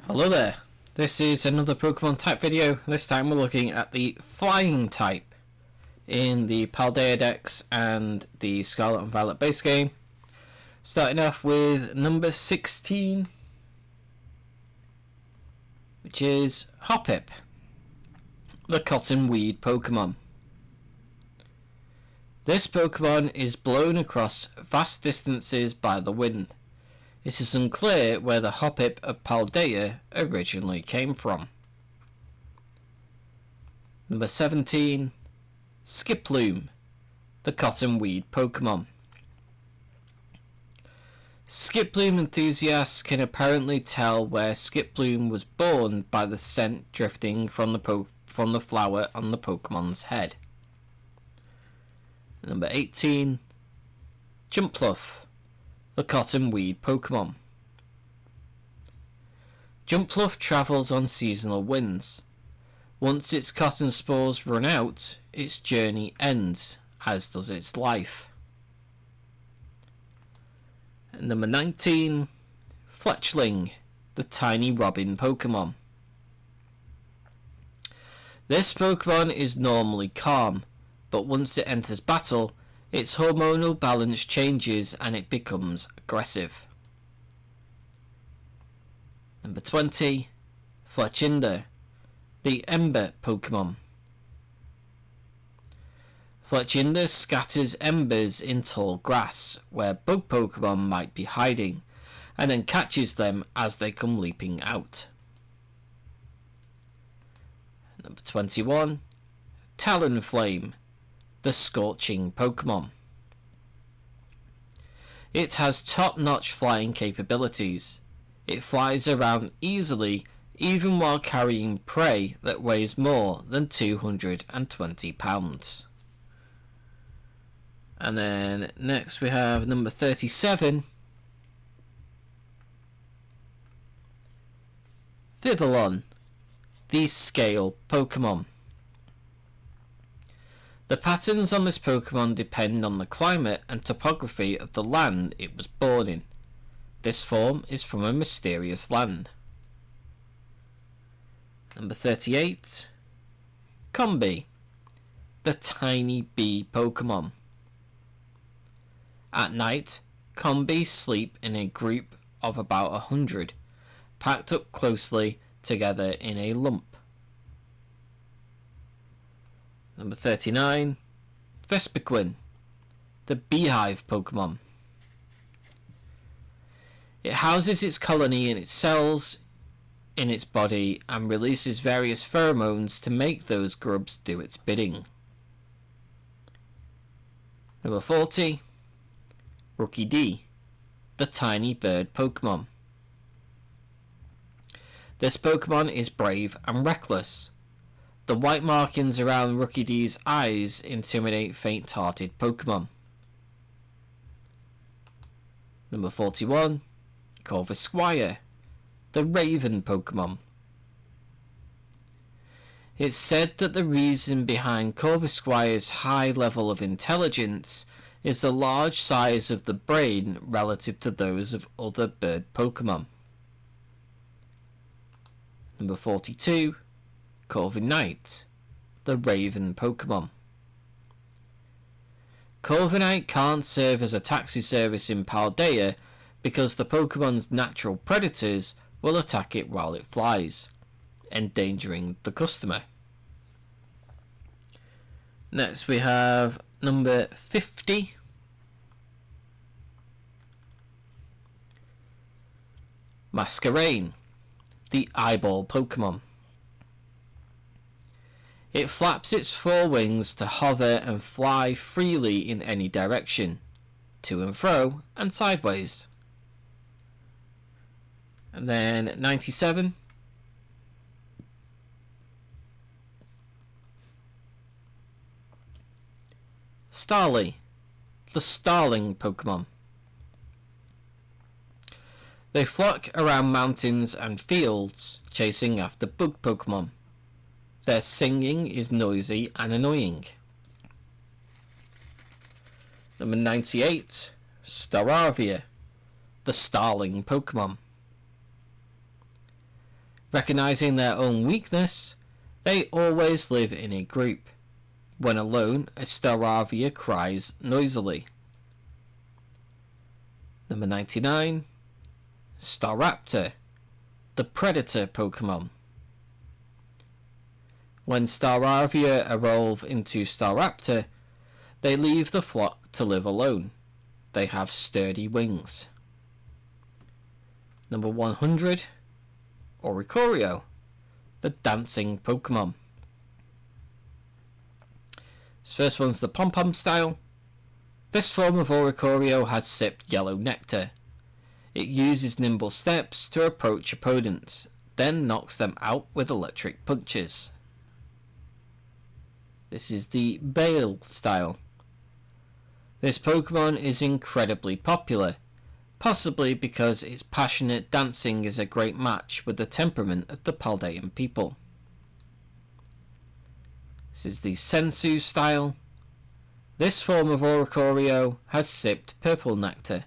Hello there, this is another Pokemon type video. This time we're looking at the flying type in the Paldea Dex and the Scarlet and Violet base game. Starting off with number 16, which is Hoppip, the cottonweed Pokemon. This Pokemon is blown across vast distances by the wind. It is unclear where the Hoppip of Paldea originally came from. Number 17, Skiploom, the cottonweed Pokemon. Skiploom enthusiasts can apparently tell where Skiploom was born by the scent drifting from the flower on the Pokemon's head. Number 18, Jumpluff, the cottonweed Pokemon. Jumpluff travels on seasonal winds. Once its cotton spores run out, its journey ends, as does its life. And number 19, Fletchling, the tiny robin Pokemon. This Pokemon is normally calm, but once it enters battle, its hormonal balance changes and it becomes aggressive. Number 20, Fletchinder, the Ember Pokemon. Fletchinder scatters embers in tall grass where bug Pokemon might be hiding, and then catches them as they come leaping out. Number 21, Talonflame, the scorching Pokemon. It has top-notch flying capabilities. It flies around easily even while carrying prey that weighs more than 220 pounds. And then next we have number 37, Vivillon, the scale Pokemon. The patterns on this Pokemon depend on the climate and topography of the land it was born in. This form is from a mysterious land. Number 38, Combee, the tiny bee Pokemon. At night, Combee sleep in a group of about 100, packed up closely together in a lump. Number 39, Vespiquen, the beehive Pokemon. It houses its colony in its cells in its body and releases various pheromones to make those grubs do its bidding. Number 40, Rookie D, the tiny bird Pokemon. This Pokemon is brave and reckless. The white markings around Rookie D's eyes intimidate faint-hearted Pokemon. Number 41, Corvisquire, the raven Pokemon. It's said that the reason behind Corvisquire's high level of intelligence is the large size of the brain relative to those of other bird Pokemon. Number 42, Corviknight, the raven Pokemon. Corviknight can't serve as a taxi service in Paldea because the Pokemon's natural predators will attack it while it flies, endangering the customer. Next we have number 50, Masquerain, the eyeball Pokemon. It flaps its forewings to hover and fly freely in any direction, to and fro and sideways. And then 97, Starly, the starling Pokemon. They flock around mountains and fields, chasing after bug Pokemon. Their singing is noisy and annoying. Number 98, Staravia, the starling Pokemon. Recognizing their own weakness, they always live in a group. When alone, a Staravia cries noisily. Number 99. Staraptor, the predator Pokemon. When Staravia evolve into Staraptor, they leave the flock to live alone. They have sturdy wings. Number 100. Oricorio, the dancing Pokemon. This first one's the pom-pom style. This form of Oricorio has sipped yellow nectar. It uses nimble steps to approach opponents, then knocks them out with electric punches. This is the Bale style. This Pokemon is incredibly popular, possibly because its passionate dancing is a great match with the temperament of the Paldean people. This is the Sensu style. This form of Oricorio has sipped purple nectar.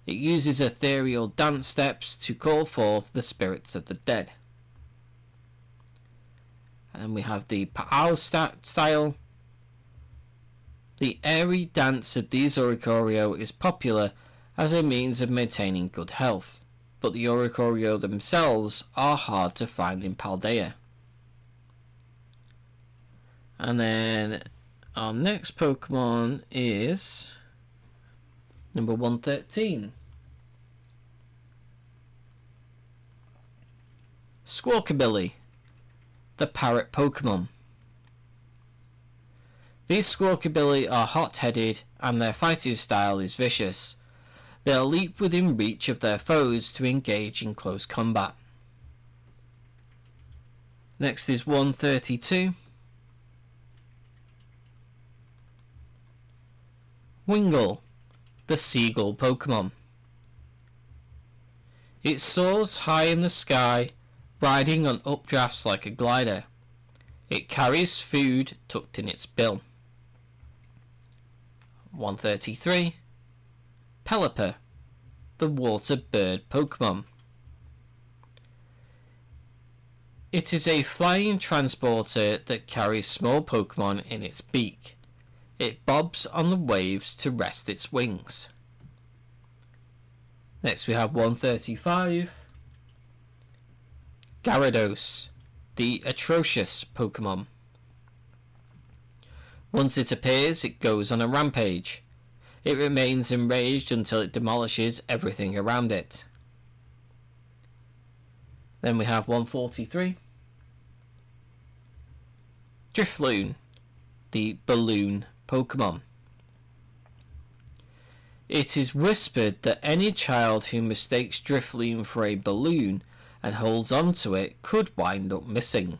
It uses ethereal dance steps to call forth the spirits of the dead. And then we have the Pao style. The airy dance of these Oricorio is popular as a means of maintaining good health, but the Oricorio themselves are hard to find in Paldea. And then our next Pokemon is number 113. Squawkabilly, the parrot Pokemon. These Squawkabilly are hot-headed and their fighting style is vicious. They'll leap within reach of their foes to engage in close combat. Next is 132. Wingull, the seagull Pokemon. It soars high in the sky, riding on updrafts like a glider. It carries food tucked in its bill. 133. Pelipper, the water bird Pokemon. It is a flying transporter that carries small Pokemon in its beak. It bobs on the waves to rest its wings. Next we have 135. Gyarados, the atrocious Pokemon. Once it appears, it goes on a rampage. It remains enraged until it demolishes everything around it. Then we have 143. Drifloon, the balloon Pokemon. It is whispered that any child who mistakes Drifloon for a balloon and holds on to it could wind up missing.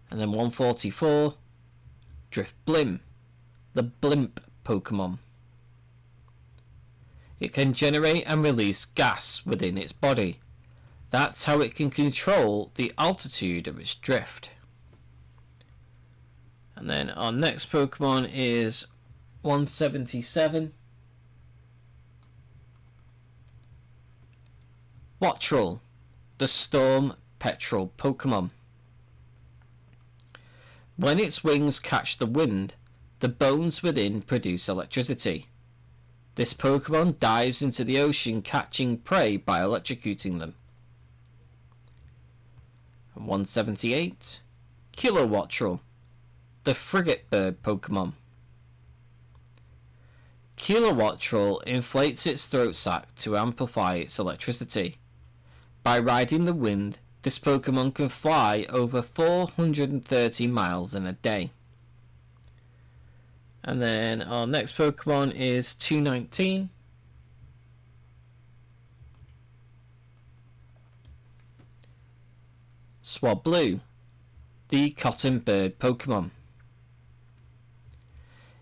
And then 144. Drifblim, the blimp Pokemon. It can generate and release gas within its body. That's how it can control the altitude of its drift. And then our next Pokemon is 177. Wattrel, the storm petrel Pokemon. When its wings catch the wind, the bones within produce electricity. This Pokemon dives into the ocean, catching prey by electrocuting them. And 178. Kilowattrel, the frigate bird Pokemon. Kilowattrel inflates its throat sac to amplify its electricity. By riding the wind, this Pokemon can fly over 430 miles in a day. And then our next Pokemon is 219. Swablu, the cotton bird Pokemon.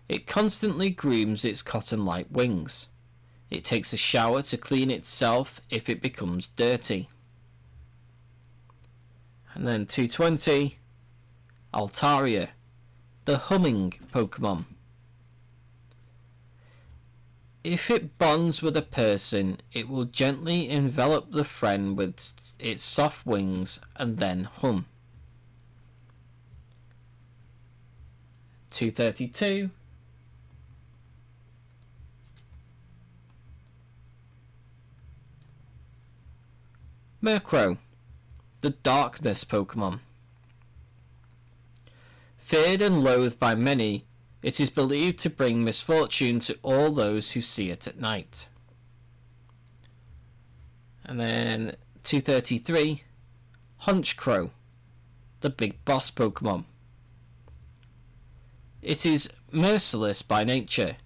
It constantly grooms its cotton-like wings. It takes a shower to clean itself if it becomes dirty. And then 220. Altaria, the humming Pokemon. If it bonds with a person, it will gently envelop the friend with its soft wings and then hum. 232. Murkrow, the darkness Pokemon. Feared and loathed by many, it is believed to bring misfortune to all those who see it at night. And then 233, Honchkrow, the big boss Pokemon. It is merciless by nature.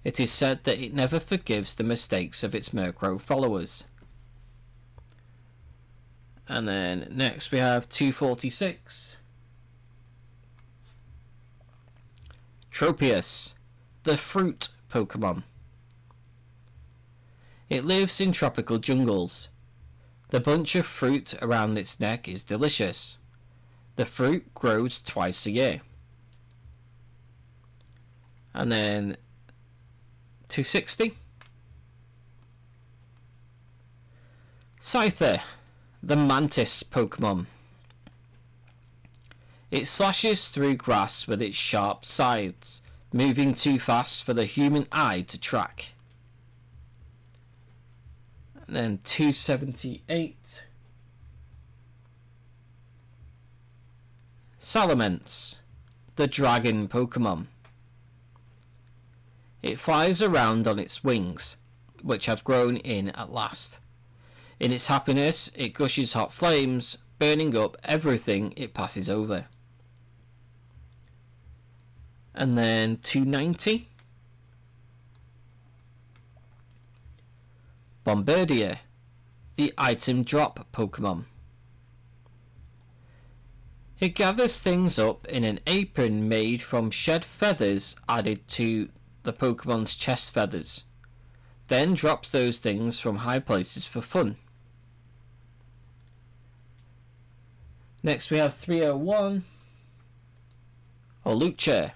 It is said that it never forgives the mistakes of its Murkrow followers. And then next we have 246. Tropius, the fruit Pokemon. It lives in tropical jungles. The bunch of fruit around its neck is delicious. The fruit grows twice a year. And then 260. Scyther, the mantis Pokemon. It slashes through grass with its sharp scythes, moving too fast for the human eye to track. And then 278. Salamence, the dragon Pokemon. It flies around on its wings, which have grown in at last. In its happiness, it gushes hot flames, burning up everything it passes over. And then 290. Bombardier, the item drop Pokemon. It gathers things up in an apron made from shed feathers added to the Pokemon's chest feathers, then drops those things from high places for fun. Next we have 301. Holucha,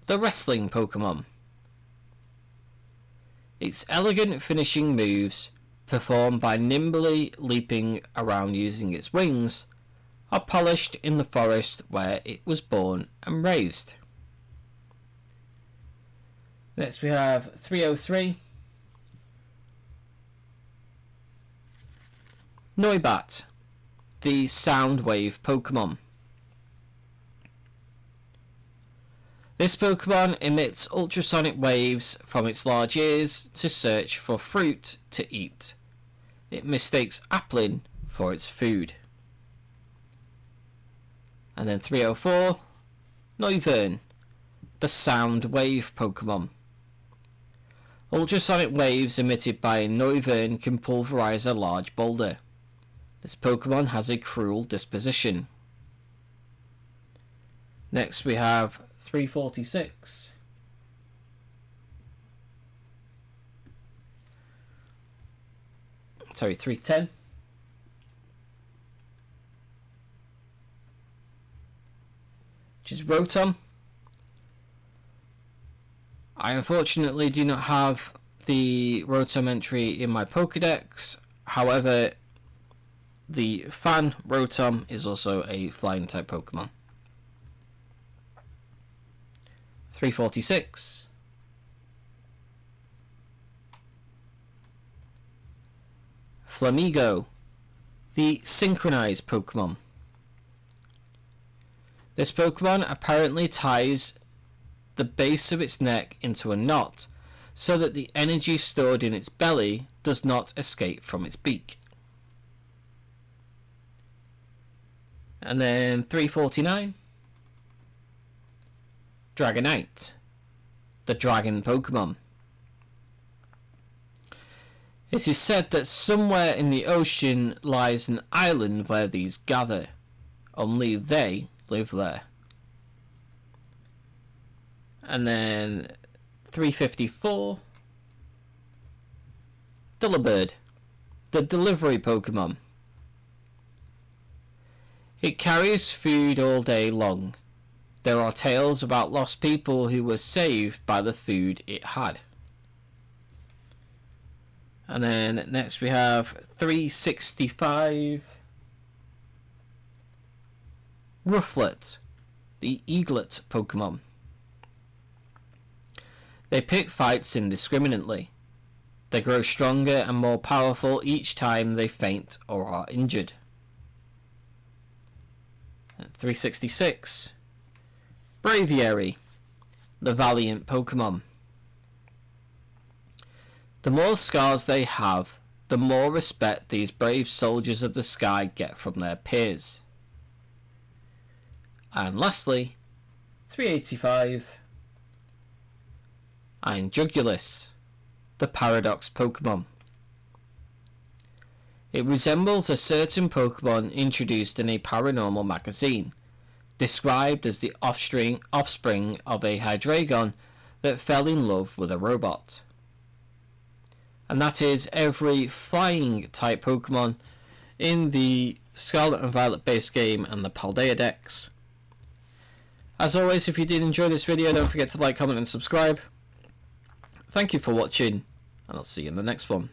the wrestling Pokemon. Its elegant finishing moves, performed by nimbly leaping around using its wings, are polished in the forest where it was born and raised. Next we have 303. Noibat, the Soundwave Pokemon. This Pokemon emits ultrasonic waves from its large ears to search for fruit to eat. It mistakes Applin for its food. And then 304. Noivern, the Soundwave Pokemon. Ultrasonic waves emitted by a Noivern can pulverize a large boulder. This Pokemon has a cruel disposition. Next we have 346. Sorry, 310. Which is Rotom. I unfortunately do not have the Rotom entry in my Pokedex. However, the Fan Rotom is also a flying type Pokemon. 346. Flamigo, the synchronized Pokemon. This Pokemon apparently ties the base of its neck into a knot so that the energy stored in its belly does not escape from its beak. And then 349. Dragonite, the dragon Pokemon. It is said that somewhere in the ocean lies an island where these gather. Only they live there. And then 354. Delibird, the delivery Pokemon. It carries food all day long. There are tales about lost people who were saved by the food it had. And then next we have 365 Rufflet, the eaglet Pokemon. They pick fights indiscriminately. They grow stronger and more powerful each time they faint or are injured. 366 Braviary, the valiant Pokemon. The more scars they have, the more respect these brave soldiers of the sky get from their peers. And lastly, 385 Jugulus, the paradox Pokemon. It resembles a certain Pokemon introduced in a paranormal magazine, described as the offspring of a Hydreigon that fell in love with a robot. And that is every flying type Pokemon in the Scarlet and Violet base game and the Paldea Dex. As always, if you did enjoy this video, don't forget to like, comment and subscribe. Thank you for watching, and I'll see you in the next one.